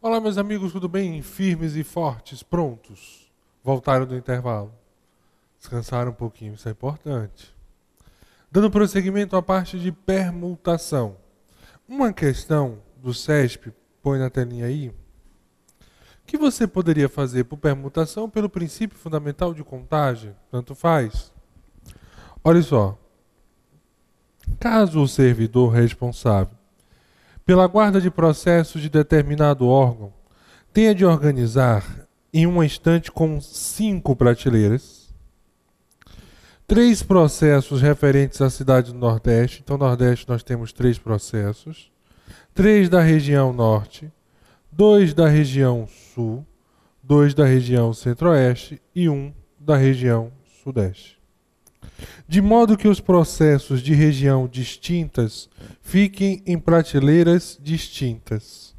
Olá, meus amigos, tudo bem? Firmes e fortes, prontos. Voltaram do intervalo. Descansaram um pouquinho, isso é importante. Dando prosseguimento à parte de permutação. Uma questão do CESP, põe na telinha aí. O que você poderia fazer por permutação pelo princípio fundamental de contagem? Tanto faz. Olha só. Caso o servidor responsável pela guarda de processos de determinado órgão tenha de organizar em uma estante com 5 prateleiras, 3 processos referentes à cidade do Nordeste. Então, no Nordeste nós temos 3 processos. 3 da região Norte, 2 da região Sul, 2 da região Centro-Oeste e 1 da região Sudeste. De modo que os processos de região distintas fiquem em prateleiras distintas.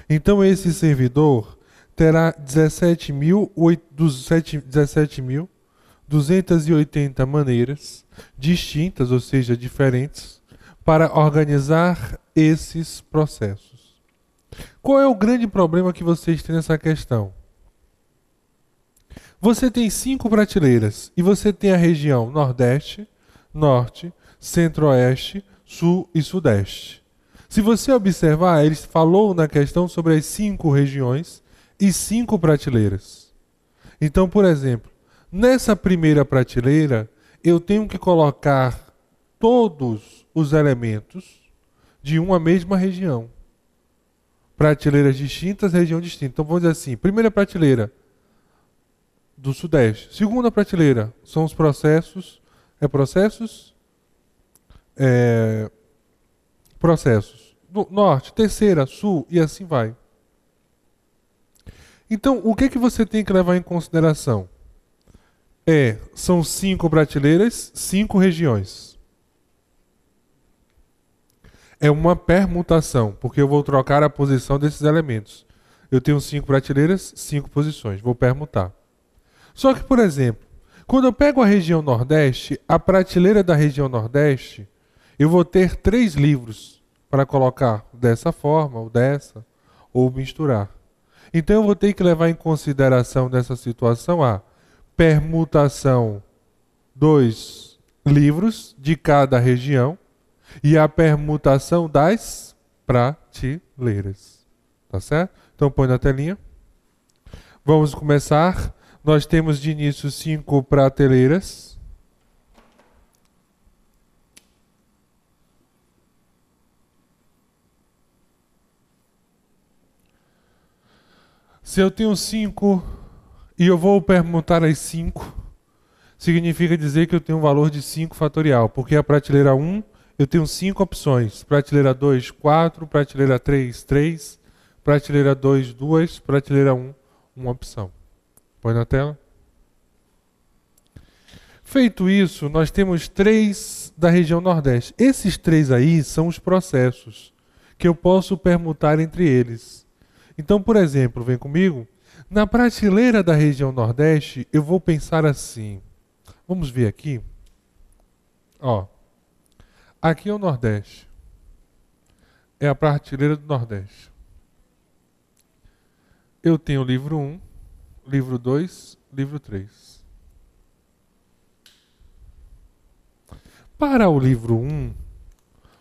Então, esse servidor terá 17.280 maneiras distintas, ou seja, diferentes, para organizar esses processos. Qual é o grande problema que vocês têm nessa questão? Você tem 5 prateleiras e você tem a região Nordeste, Norte, Centro-Oeste, Sul e Sudeste. Se você observar, ele falou na questão sobre as 5 regiões e 5 prateleiras. Então, por exemplo, nessa primeira prateleira, eu tenho que colocar todos os elementos de uma mesma região. Prateleiras distintas, região distinta. Então, vamos dizer assim, primeira prateleira do Sudeste. Segunda prateleira são os processos. Processos. Do Norte, terceira, Sul e assim vai. Então, o que você tem que levar em consideração? São 5 prateleiras, 5 regiões. É uma permutação, porque eu vou trocar a posição desses elementos. Eu tenho 5 prateleiras, 5 posições. Vou permutar. Só que, por exemplo, quando eu pego a região Nordeste, a prateleira da região Nordeste, eu vou ter 3 livros para colocar dessa forma, ou dessa, ou misturar. Então eu vou ter que levar em consideração nessa situação a permutação 2 livros de cada região e a permutação das prateleiras. Tá certo? Então põe na telinha. Vamos começar. Nós temos de início 5 prateleiras. Se eu tenho 5 e eu vou permutar as 5, significa dizer que eu tenho um valor de 5 fatorial, porque a prateleira 1 eu tenho 5 opções. Prateleira 2, 4, prateleira 3, 3, prateleira 2, 2, prateleira 1, uma opção. Põe na tela. Feito isso, nós temos 3 da região Nordeste. Esses 3 aí são os processos que eu posso permutar entre eles. Então, por exemplo, vem comigo. Na prateleira da região Nordeste, eu vou pensar assim. Vamos ver aqui. Ó, aqui é o Nordeste. É a prateleira do Nordeste. Eu tenho o livro 1, livro 2, livro 3. Para o livro 1,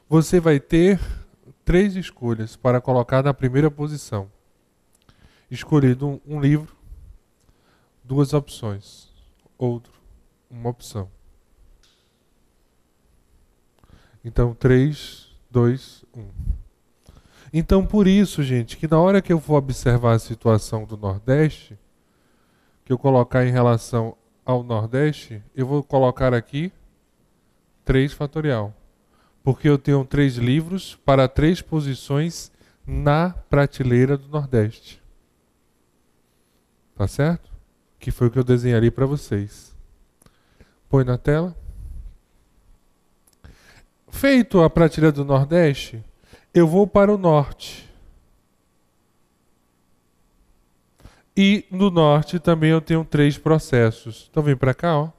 você vai ter 3 escolhas para colocar na primeira posição. Escolhido um livro, 2 opções. Outro, uma opção. Então, 3, 2, 1. Então, por isso, gente, que na hora que eu for observar a situação do Nordeste, que eu colocar em relação ao Nordeste, eu vou colocar aqui 3 fatorial. Porque eu tenho 3 livros para 3 posições na prateleira do Nordeste. Tá certo? Que foi o que eu desenhei ali para vocês. Põe na tela. Feito a prateleira do Nordeste, eu vou para o Norte. E no Norte também eu tenho 3 processos. Então vem para cá, ó.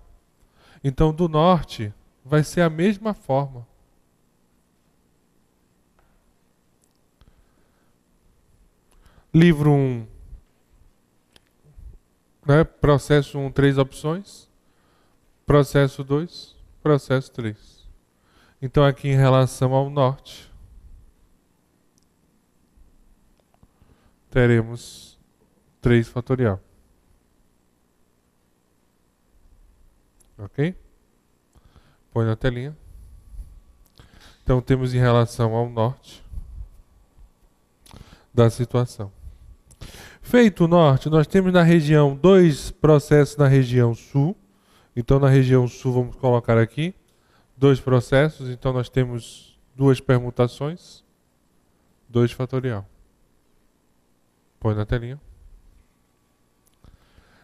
Então do Norte vai ser a mesma forma. Livro 1, né? Processo 1, 3 opções. Processo 2, processo 3. Então aqui em relação ao norte, teremos 3 fatorial. Ok? Põe na telinha. Então temos em relação ao norte da situação. Feito o norte, nós temos na região 2 processos na região sul. Então na região sul vamos colocar aqui 2 processos. Então nós temos 2 permutações, 2 fatorial. Põe na telinha.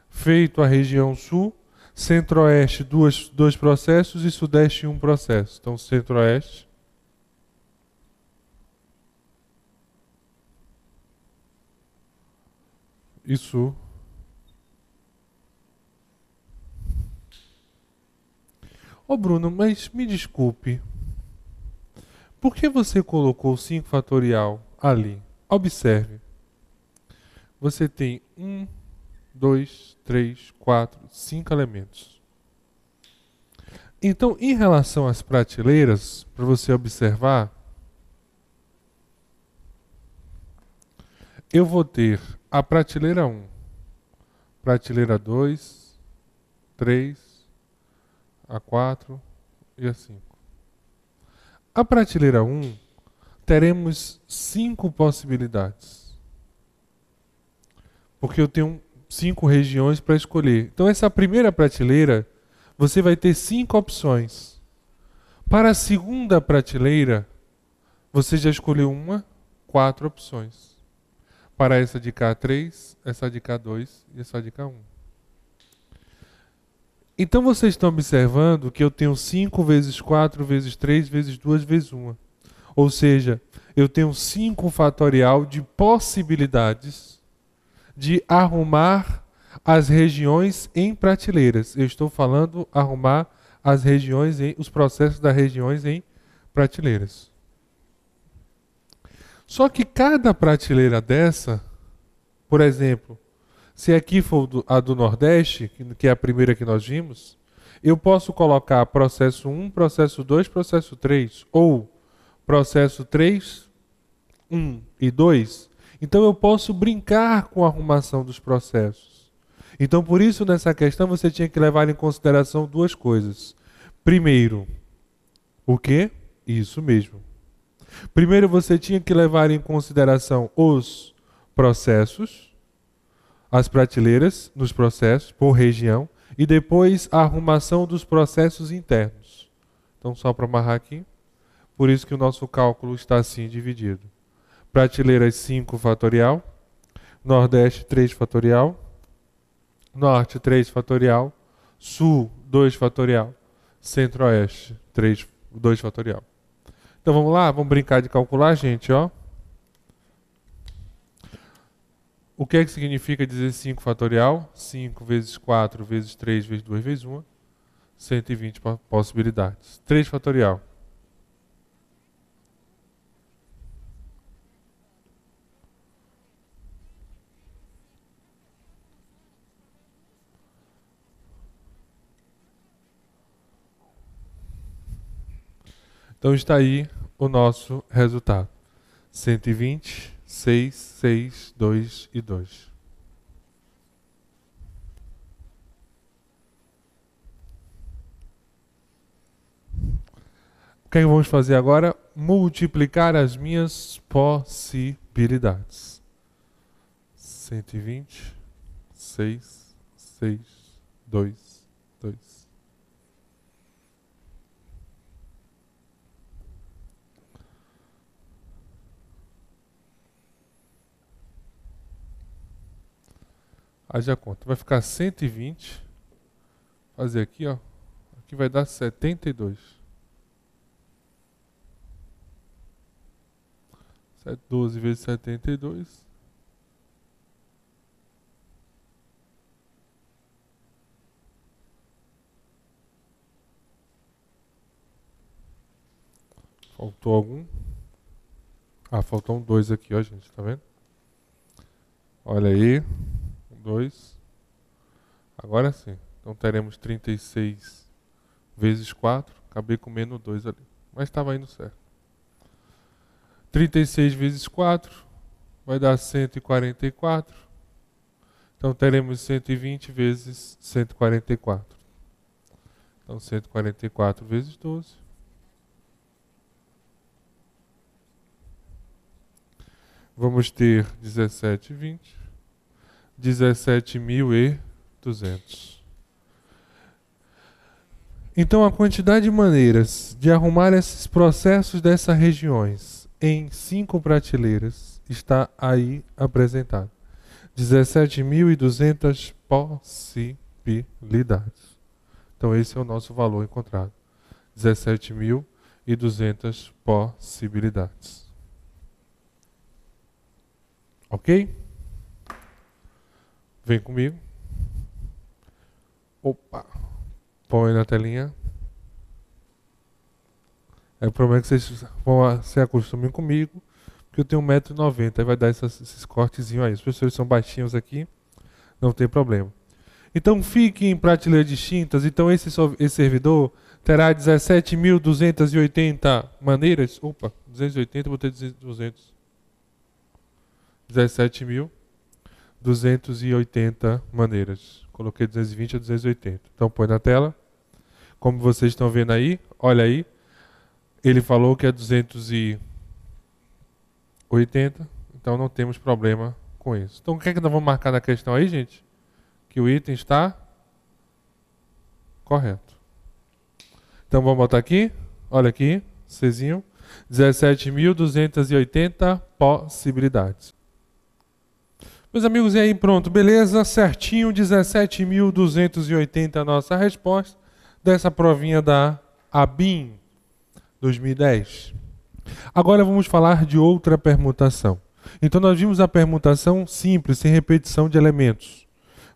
Feito a região sul, centro-oeste 2 processos e sudeste 1 processo. Então centro-oeste e sul. Ô Bruno, mas me desculpe. Por que você colocou 5 fatorial ali? Observe. Você tem 1, 2, 3, 4, 5 elementos. Então, em relação às prateleiras, para você observar, eu vou ter a prateleira 1, prateleira 2, 3, a 4 e a 5. A prateleira 1, teremos 5 possibilidades. Porque eu tenho 5 regiões para escolher. Então essa primeira prateleira, você vai ter 5 opções. Para a segunda prateleira, você já escolheu 4 opções. Para essa de cá 3, essa de cá 2 e essa de cá 1. Então vocês estão observando que eu tenho 5 vezes 4 vezes 3 vezes 2 vezes 1. Ou seja, eu tenho 5 fatorial de possibilidades de arrumar as regiões em prateleiras. Eu estou falando arrumar as regiões os processos das regiões em prateleiras. Só que cada prateleira dessa, por exemplo, se aqui for a do Nordeste, que é a primeira que nós vimos, eu posso colocar processo 1, processo 2, processo 3, ou processo 3, 1 e 2. Então eu posso brincar com a arrumação dos processos. Então por isso nessa questão você tinha que levar em consideração 2 coisas. Primeiro, o quê? Isso mesmo. Primeiro você tinha que levar em consideração os processos, as prateleiras nos processos, por região, e depois a arrumação dos processos internos. Então, só para amarrar aqui, por isso que o nosso cálculo está assim dividido. Prateleiras 5 fatorial, Nordeste 3 fatorial, Norte 3 fatorial, Sul 2 fatorial, Centro-Oeste 2 fatorial. Então vamos lá, vamos brincar de calcular, gente, ó. O que é que significa dizer 5 fatorial? 5 vezes 4 vezes 3 vezes 2 vezes 1. 120 possibilidades. 3 fatorial. Então está aí o nosso resultado. 120, 6, 6, 2 e 2. O que é que vamos fazer agora? Multiplicar as minhas possibilidades. 120, 6, 6, 2, 2. Haja conta. Vai ficar 120. Fazer aqui, ó. Aqui vai dar 72. 12 vezes 72. Faltou algum? Ah, faltou um 2 aqui, ó, gente. Tá vendo? Olha aí. 2. Agora sim. Então teremos 36 vezes 4. Acabei comendo 2 ali. Mas estava indo certo. 36 vezes 4 vai dar 144. Então teremos 120 vezes 144. Então 144 vezes 12. Vamos ter 17,20. 17.200. Então a quantidade de maneiras de arrumar esses processos dessas regiões em 5 prateleiras está aí apresentada. 17.200 possibilidades. Então esse é o nosso valor encontrado. 17.200 possibilidades. Ok? Vem comigo. Opa. Põe na telinha. O problema é que vocês vão se acostumem comigo, porque eu tenho 1,90 m, aí vai dar esses cortezinhos aí. Os professores são baixinhos aqui, não tem problema. Então fique em prateleiras distintas. Então esse servidor terá 17.280 maneiras. Opa, 280, botei 200. 17.280 maneiras. Coloquei 220 a 280. Então põe na tela. Como vocês estão vendo aí, olha aí. Ele falou que é 280. Então não temos problema com isso. Então o que é que nós vamos marcar na questão aí, gente? Que o item está correto. Então vamos botar aqui. Olha aqui, Czinho. 17.280 possibilidades. Meus amigos, e aí, pronto, beleza? Certinho, 17.280 a nossa resposta dessa provinha da ABIN 2010. Agora vamos falar de outra permutação. Então nós vimos a permutação simples, sem repetição de elementos.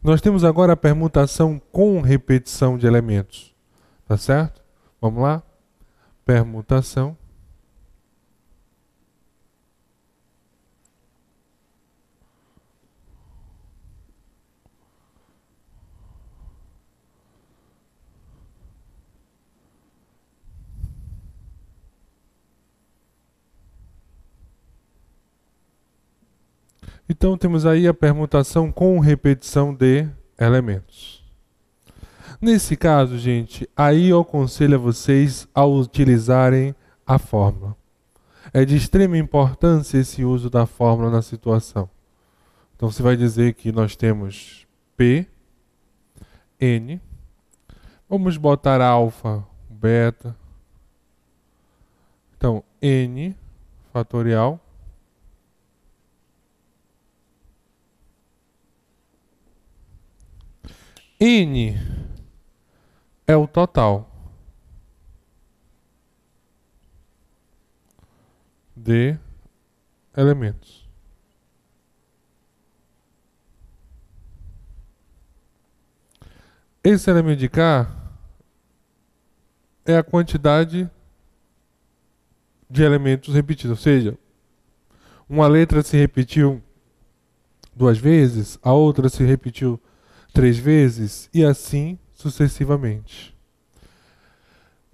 Nós temos agora a permutação com repetição de elementos. Tá certo? Vamos lá? Permutação. Então temos aí a permutação com repetição de elementos. Nesse caso, gente, aí eu aconselho a vocês a utilizarem a fórmula. É de extrema importância esse uso da fórmula na situação. Então você vai dizer que nós temos P, N, vamos botar alfa, beta. Então, N fatorial N é o total de elementos. Esse elemento de cá é a quantidade de elementos repetidos, ou seja, uma letra se repetiu 2 vezes, a outra se repetiu 3 vezes e assim sucessivamente.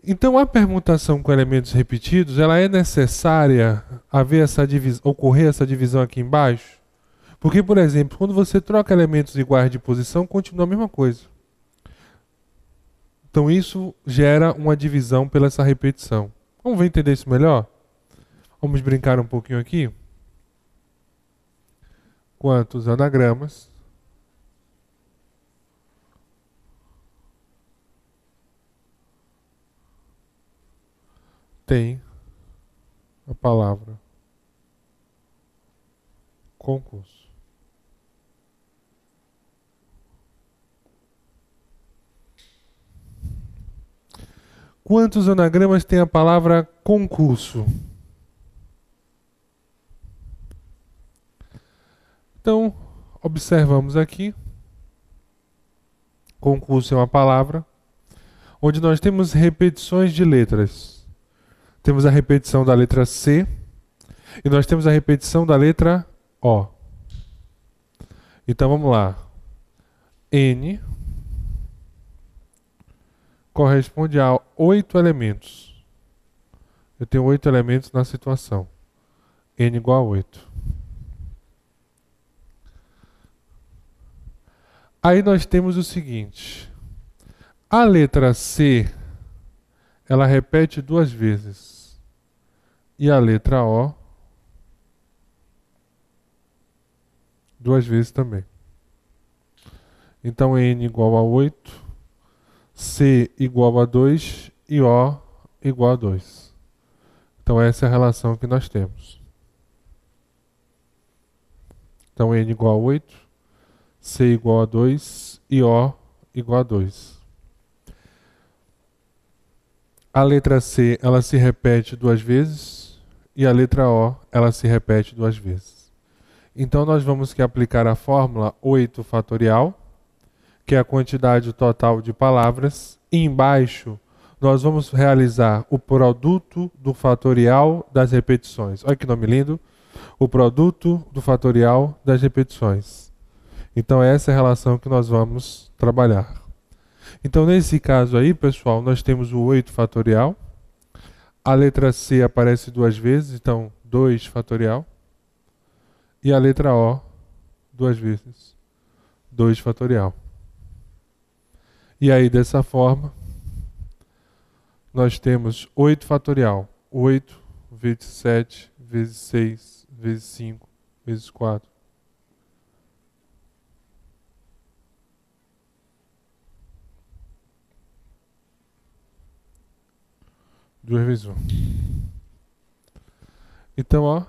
Então a permutação com elementos repetidos, ela é necessária ocorrer essa divisão aqui embaixo, porque, por exemplo, quando você troca elementos iguais de posição, continua a mesma coisa. Então isso gera uma divisão pela essa repetição. Vamos ver entender isso melhor? Vamos brincar um pouquinho aqui. Quantos anagramas tem a palavra concurso? Quantos anagramas tem a palavra concurso? Então, observamos aqui. Concurso é uma palavra onde nós temos repetições de letras. Temos a repetição da letra C e nós temos a repetição da letra O. Então vamos lá. N corresponde a 8 elementos. Eu tenho 8 elementos na situação. N igual a 8. Aí nós temos o seguinte. A letra C, ela repete 2 vezes. E a letra O, 2 vezes também. Então N igual a 8, C igual a 2 e O igual a 2. Então essa é a relação que nós temos. Então N igual a 8, C igual a 2 e O igual a 2. A letra C, ela se repete 2 vezes e a letra O, ela se repete 2 vezes. Então nós vamos que aplicar a fórmula 8 fatorial, que é a quantidade total de palavras, e embaixo nós vamos realizar o produto do fatorial das repetições. Olha que nome lindo! O produto do fatorial das repetições. Então essa é a relação que nós vamos trabalhar. Então nesse caso aí, pessoal, nós temos o 8 fatorial. A letra C aparece 2 vezes, então 2 fatorial. E a letra O, 2 vezes, 2 fatorial. E aí, dessa forma, nós temos 8 fatorial. 8 vezes 7, vezes 6, vezes 5, vezes 4. Duas vezes 1. Então, ó.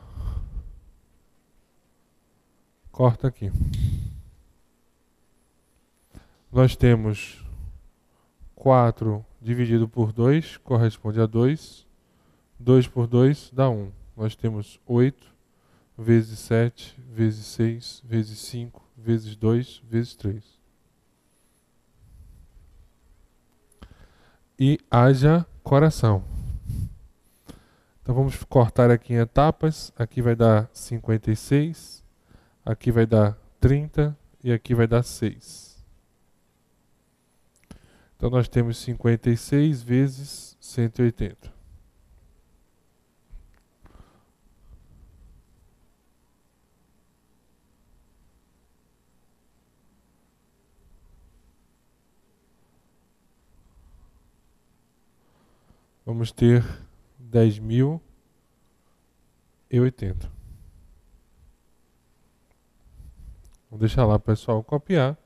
Corta aqui. Nós temos 4 dividido por 2, corresponde a 2. 2 por 2 dá 1. Nós temos 8 vezes 7, vezes 6, vezes 5, vezes 2, vezes 3. E haja coração. Então vamos cortar aqui em etapas. Aqui vai dar 56, aqui vai dar 30 e aqui vai dar 6. Então nós temos 56 vezes 180. Vamos ter 10.080. Vou deixar lá, pessoal, copiar.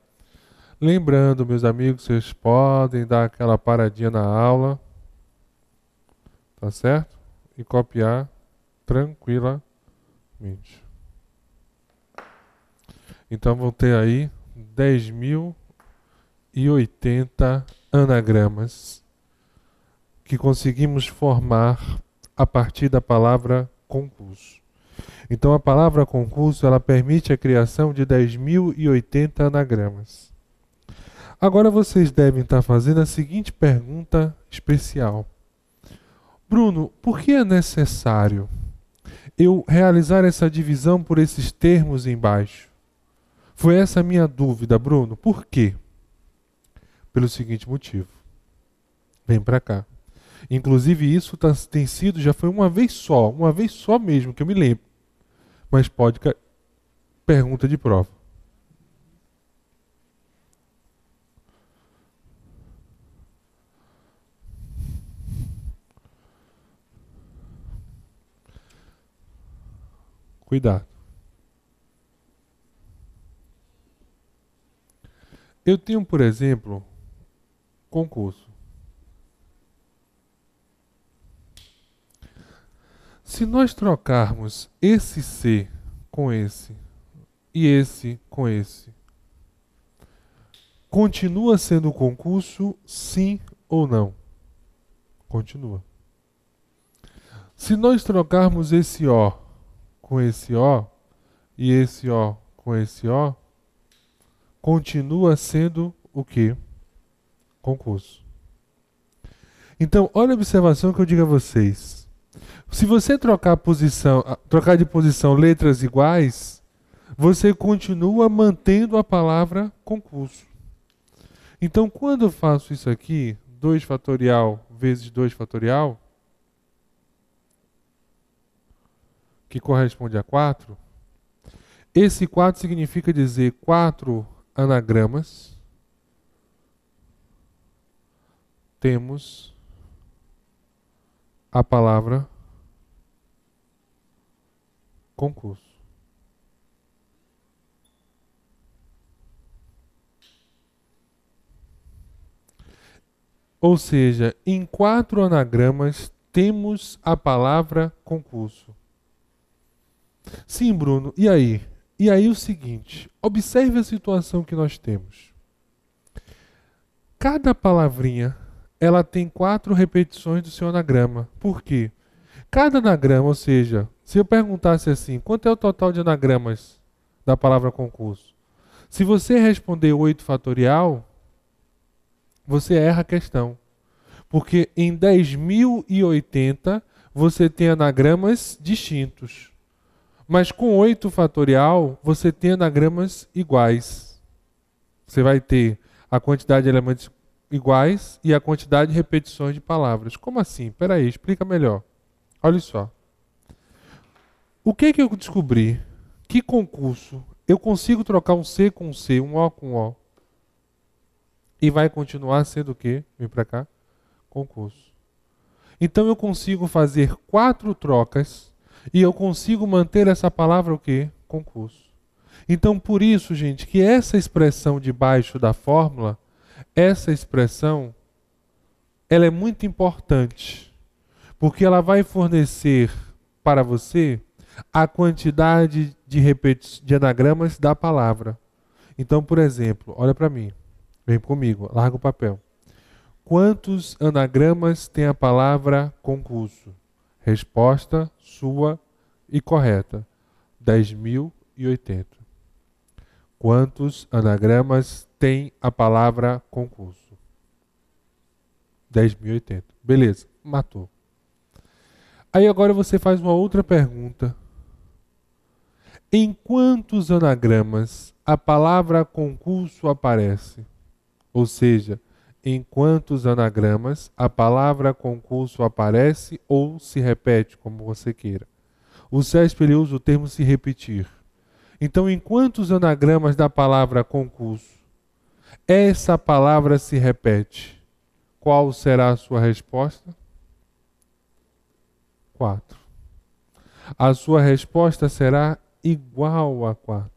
Lembrando, meus amigos, vocês podem dar aquela paradinha na aula, tá certo? E copiar tranquilamente. Então vão ter aí 10.080 anagramas que conseguimos formar a partir da palavra concurso. Então a palavra concurso, ela permite a criação de 10.080 anagramas. Agora vocês devem estar fazendo a seguinte pergunta especial. Bruno, por que é necessário eu realizar essa divisão por esses termos embaixo? Foi essa a minha dúvida, Bruno. Por quê? Pelo seguinte motivo. Vem para cá. Inclusive isso tem sido, já foi uma vez só mesmo que eu me lembro. Mas pode pergunta de prova. Cuidado. Eu tenho, por exemplo, concurso. Se nós trocarmos esse C com esse e esse com esse, continua sendo concurso, sim ou não? Continua. Se nós trocarmos esse O com esse O e esse O com esse O, continua sendo o quê? Concurso. Então, olha a observação que eu digo a vocês. Se você trocar de posição letras iguais, você continua mantendo a palavra concurso. Então, quando eu faço isso aqui, 2 fatorial vezes 2 fatorial, que corresponde a 4, esse 4 significa dizer 4 anagramas temos a palavra concurso. Ou seja, em 4 anagramas temos a palavra concurso. Sim, Bruno, e aí? E aí o seguinte, observe a situação que nós temos. Cada palavrinha, ela tem 4 repetições do seu anagrama. Por quê? Cada anagrama, ou seja, se eu perguntasse assim, quanto é o total de anagramas da palavra concurso? Se você responder 8 fatorial, você erra a questão. Porque em 10.080 você tem anagramas distintos. Mas com 8 fatorial, você tem anagramas iguais. Você vai ter a quantidade de elementos iguais e a quantidade de repetições de palavras. Como assim? Espera aí, explica melhor. Olha só. O que eu descobri? Que concurso eu consigo trocar um C com um C, um O com um O. E vai continuar sendo o quê? Vem para cá. Concurso. Então eu consigo fazer 4 trocas e eu consigo manter essa palavra o quê? Concurso. Então por isso, gente, que essa expressão debaixo da fórmula, essa expressão, ela é muito importante, porque ela vai fornecer para você a quantidade de anagramas da palavra. Então, por exemplo, olha para mim, vem comigo, larga o papel. Quantos anagramas tem a palavra concurso? Resposta sua e correta. 10.080. Quantos anagramas tem a palavra concurso? 10.080. Beleza, matou. Aí agora você faz uma outra pergunta. Em quantos anagramas a palavra concurso aparece? Ou seja, em quantos anagramas a palavra concurso aparece ou se repete, como você queira. O CESP ele usa o termo se repetir. Então, em quantos anagramas da palavra concurso essa palavra se repete? Qual será a sua resposta? 4. A sua resposta será igual a 4.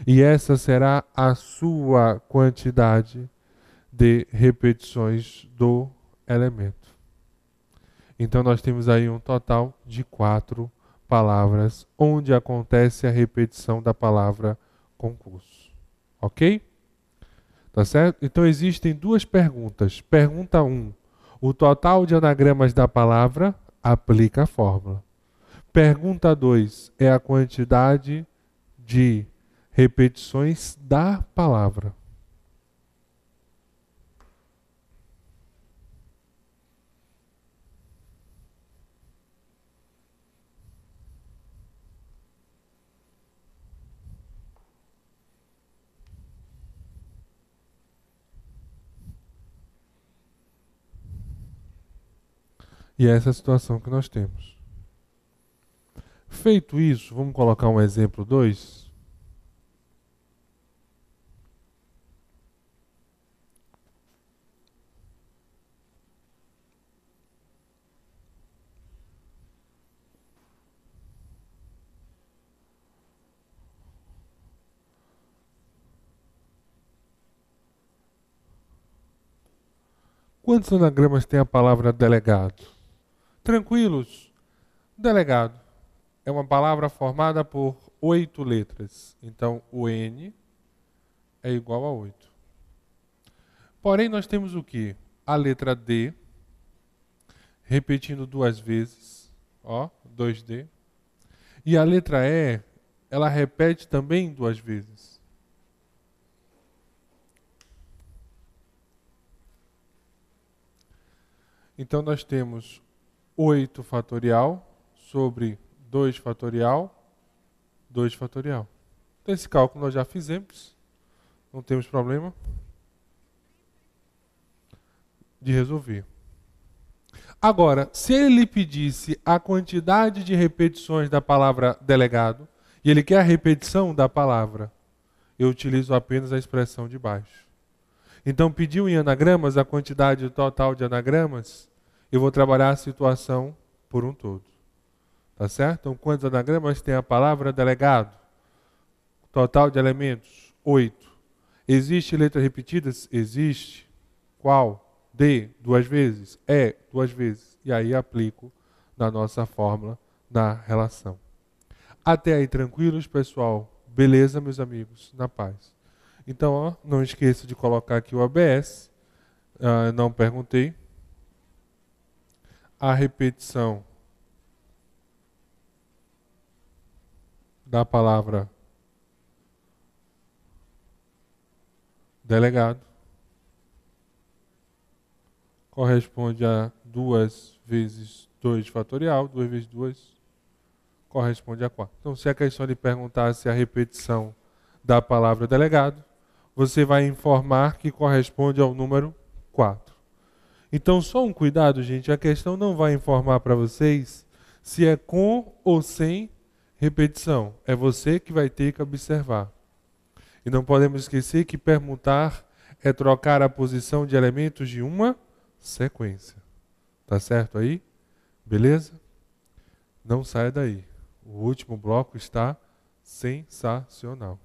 E essa será a sua quantidade de repetições do elemento. Então nós temos aí um total de 4 palavras onde acontece a repetição da palavra concurso. Ok? Tá certo? Então existem 2 perguntas. Pergunta 1. O total de anagramas da palavra aplica a fórmula. Pergunta 2 é a quantidade de repetições da palavra. E essa é a situação que nós temos. Feito isso, vamos colocar um exemplo 2. Quantos anagramas tem a palavra delegado? Tranquilos? Delegado é uma palavra formada por 8 letras. Então, o N é igual a 8. Porém, nós temos o quê? A letra D, repetindo 2 vezes. Ó, 2D. E a letra E, ela repete também 2 vezes. Então, nós temos 8 fatorial sobre 2 fatorial 2 fatorial. Então esse cálculo nós já fizemos, não temos problema de resolver. Agora, se ele pedisse a quantidade de repetições da palavra delegado, e ele quer a repetição da palavra, eu utilizo apenas a expressão de baixo. Então, pediu em anagramas a quantidade total de anagramas, eu vou trabalhar a situação por um todo. Tá certo? Então, quantos anagramas tem a palavra delegado? Total de elementos, 8. Existe letras repetidas? Existe. Qual? D, 2 vezes. E, 2 vezes. E aí aplico na nossa fórmula, na relação. Até aí tranquilos, pessoal? Beleza, meus amigos? Na paz. Então, ó, não esqueça de colocar aqui o ABS. Não perguntei. A repetição da palavra delegado corresponde a 2 vezes 2 fatorial, 2 vezes 2 corresponde a 4. Então, se a questão lhe perguntasse a repetição da palavra delegado, você vai informar que corresponde ao número 4. Então, só um cuidado, gente, a questão não vai informar para vocês se é com ou sem repetição. É você que vai ter que observar. E não podemos esquecer que permutar é trocar a posição de elementos de uma sequência. Tá certo aí? Beleza? Não saia daí. O último bloco está sensacional.